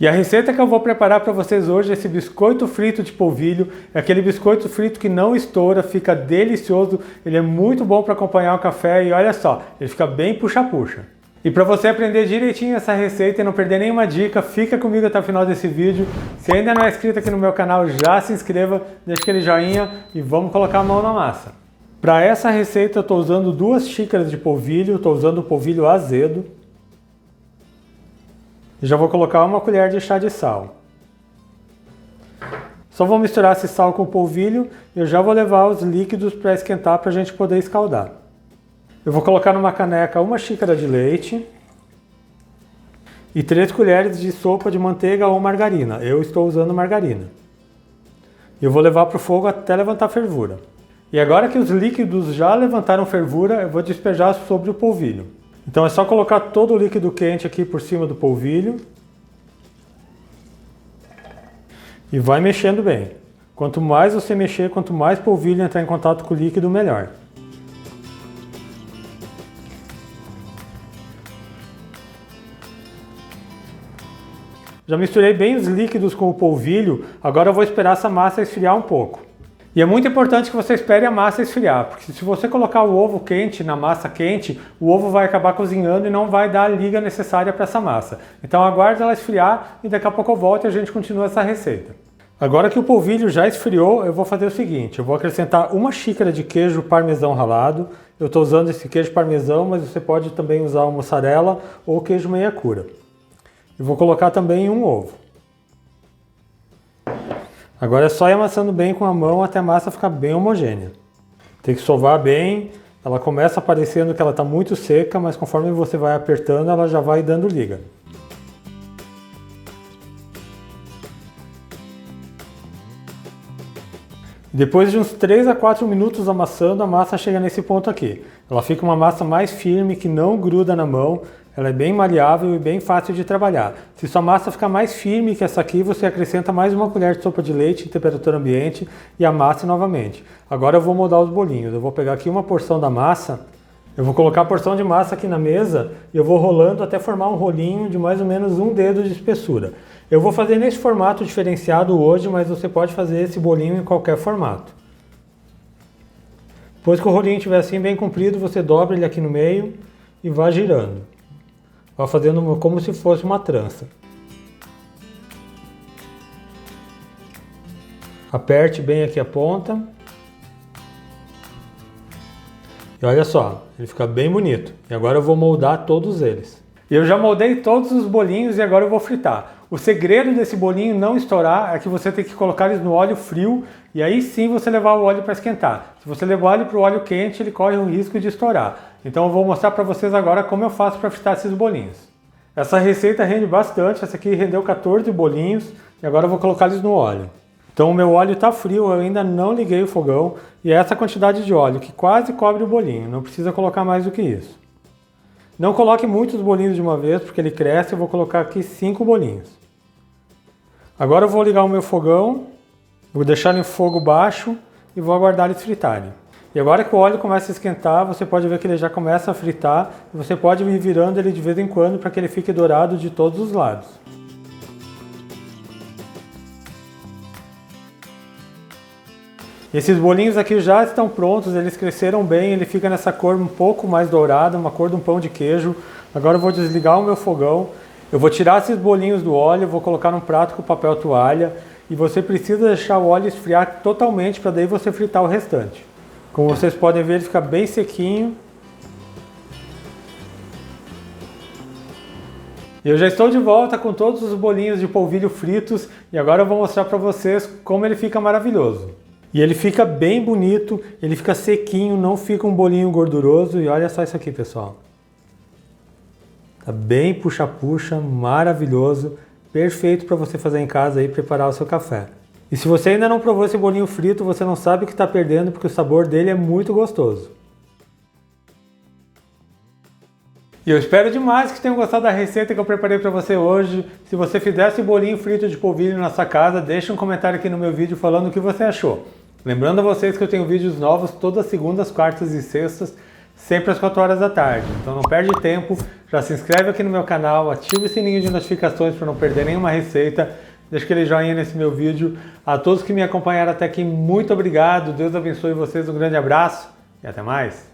E a receita que eu vou preparar para vocês hoje é esse biscoito frito de polvilho. É aquele biscoito frito que não estoura, fica delicioso, ele é muito bom para acompanhar o café e olha só, ele fica bem puxa-puxa. E para você aprender direitinho essa receita e não perder nenhuma dica, fica comigo até o final desse vídeo. Se ainda não é inscrito aqui no meu canal, já se inscreva, deixa aquele joinha e vamos colocar a mão na massa. Para essa receita eu estou usando 2 xícaras de polvilho, estou usando o polvilho azedo. E já vou colocar 1 colher de chá de sal. Só vou misturar esse sal com o polvilho e eu já vou levar os líquidos para esquentar para a gente poder escaldar. Eu vou colocar numa caneca 1 xícara de leite e 3 colheres de sopa de manteiga ou margarina. Eu estou usando margarina. Eu vou levar para o fogo até levantar fervura. E agora que os líquidos já levantaram fervura, eu vou despejar sobre o polvilho. Então é só colocar todo o líquido quente aqui por cima do polvilho. E vai mexendo bem. Quanto mais você mexer, quanto mais polvilho entrar em contato com o líquido, melhor. Já misturei bem os líquidos com o polvilho, agora eu vou esperar essa massa esfriar um pouco. E é muito importante que você espere a massa esfriar, porque se você colocar o ovo quente na massa quente, o ovo vai acabar cozinhando e não vai dar a liga necessária para essa massa. Então aguarde ela esfriar e daqui a pouco eu volto e a gente continua essa receita. Agora que o polvilho já esfriou, eu vou fazer o seguinte, eu vou acrescentar 1 xícara de queijo parmesão ralado. Eu estou usando esse queijo parmesão, mas você pode também usar o mussarela ou queijo meia cura. Eu vou colocar também 1 ovo. Agora é só ir amassando bem com a mão até a massa ficar bem homogênea. Tem que sovar bem, ela começa parecendo que ela está muito seca, mas conforme você vai apertando ela já vai dando liga. Depois de uns 3 a 4 minutos amassando, a massa chega nesse ponto aqui. Ela fica uma massa mais firme, que não gruda na mão, ela é bem maleável e bem fácil de trabalhar. Se sua massa ficar mais firme que essa aqui, você acrescenta mais 1 colher de sopa de leite em temperatura ambiente e amasse novamente. Agora eu vou moldar os bolinhos. Eu vou pegar aqui uma porção da massa, eu vou colocar a porção de massa aqui na mesa e eu vou rolando até formar um rolinho de mais ou menos 1 dedo de espessura. Eu vou fazer nesse formato diferenciado hoje, mas você pode fazer esse bolinho em qualquer formato. Depois que o rolinho estiver assim bem comprido, você dobra ele aqui no meio e vai girando. Vai fazendo como se fosse uma trança. Aperte bem aqui a ponta. E olha só, ele fica bem bonito. E agora eu vou moldar todos eles. Eu já moldei todos os bolinhos e agora eu vou fritar. O segredo desse bolinho não estourar é que você tem que colocar eles no óleo frio e aí sim você levar o óleo para esquentar. Se você levar ele para o óleo quente, ele corre o risco de estourar. Então eu vou mostrar para vocês agora como eu faço para fritar esses bolinhos. Essa receita rende bastante, essa aqui rendeu 14 bolinhos e agora eu vou colocar eles no óleo. Então o meu óleo está frio, eu ainda não liguei o fogão e é essa quantidade de óleo que quase cobre o bolinho, não precisa colocar mais do que isso. Não coloque muitos bolinhos de uma vez porque ele cresce, eu vou colocar aqui 5 bolinhos. Agora eu vou ligar o meu fogão, vou deixar ele em fogo baixo e vou aguardar eles fritarem. E agora que o óleo começa a esquentar, você pode ver que ele já começa a fritar e você pode ir virando ele de vez em quando para que ele fique dourado de todos os lados. Esses bolinhos aqui já estão prontos, eles cresceram bem, ele fica nessa cor um pouco mais dourada, uma cor de um pão de queijo. Agora eu vou desligar o meu fogão, eu vou tirar esses bolinhos do óleo, vou colocar num prato com papel toalha e você precisa deixar o óleo esfriar totalmente para daí você fritar o restante. Como vocês podem ver, ele fica bem sequinho. Eu já estou de volta com todos os bolinhos de polvilho fritos e agora eu vou mostrar para vocês como ele fica maravilhoso. E ele fica bem bonito, ele fica sequinho, não fica um bolinho gorduroso e olha só isso aqui, pessoal. Tá bem puxa-puxa, maravilhoso, perfeito para você fazer em casa e preparar o seu café. E se você ainda não provou esse bolinho frito, você não sabe o que está perdendo porque o sabor dele é muito gostoso. E eu espero demais que tenham gostado da receita que eu preparei para você hoje. Se você fizer esse bolinho frito de polvilho na sua casa, deixa um comentário aqui no meu vídeo falando o que você achou. Lembrando a vocês que eu tenho vídeos novos todas as segundas, quartas e sextas, sempre às 4 horas da tarde. Então não perde tempo, Já se inscreve aqui no meu canal, ativa o sininho de notificações para não perder nenhuma receita. Deixa aquele joinha nesse meu vídeo. A todos que me acompanharam até aqui, muito obrigado. Deus abençoe vocês, um grande abraço e até mais.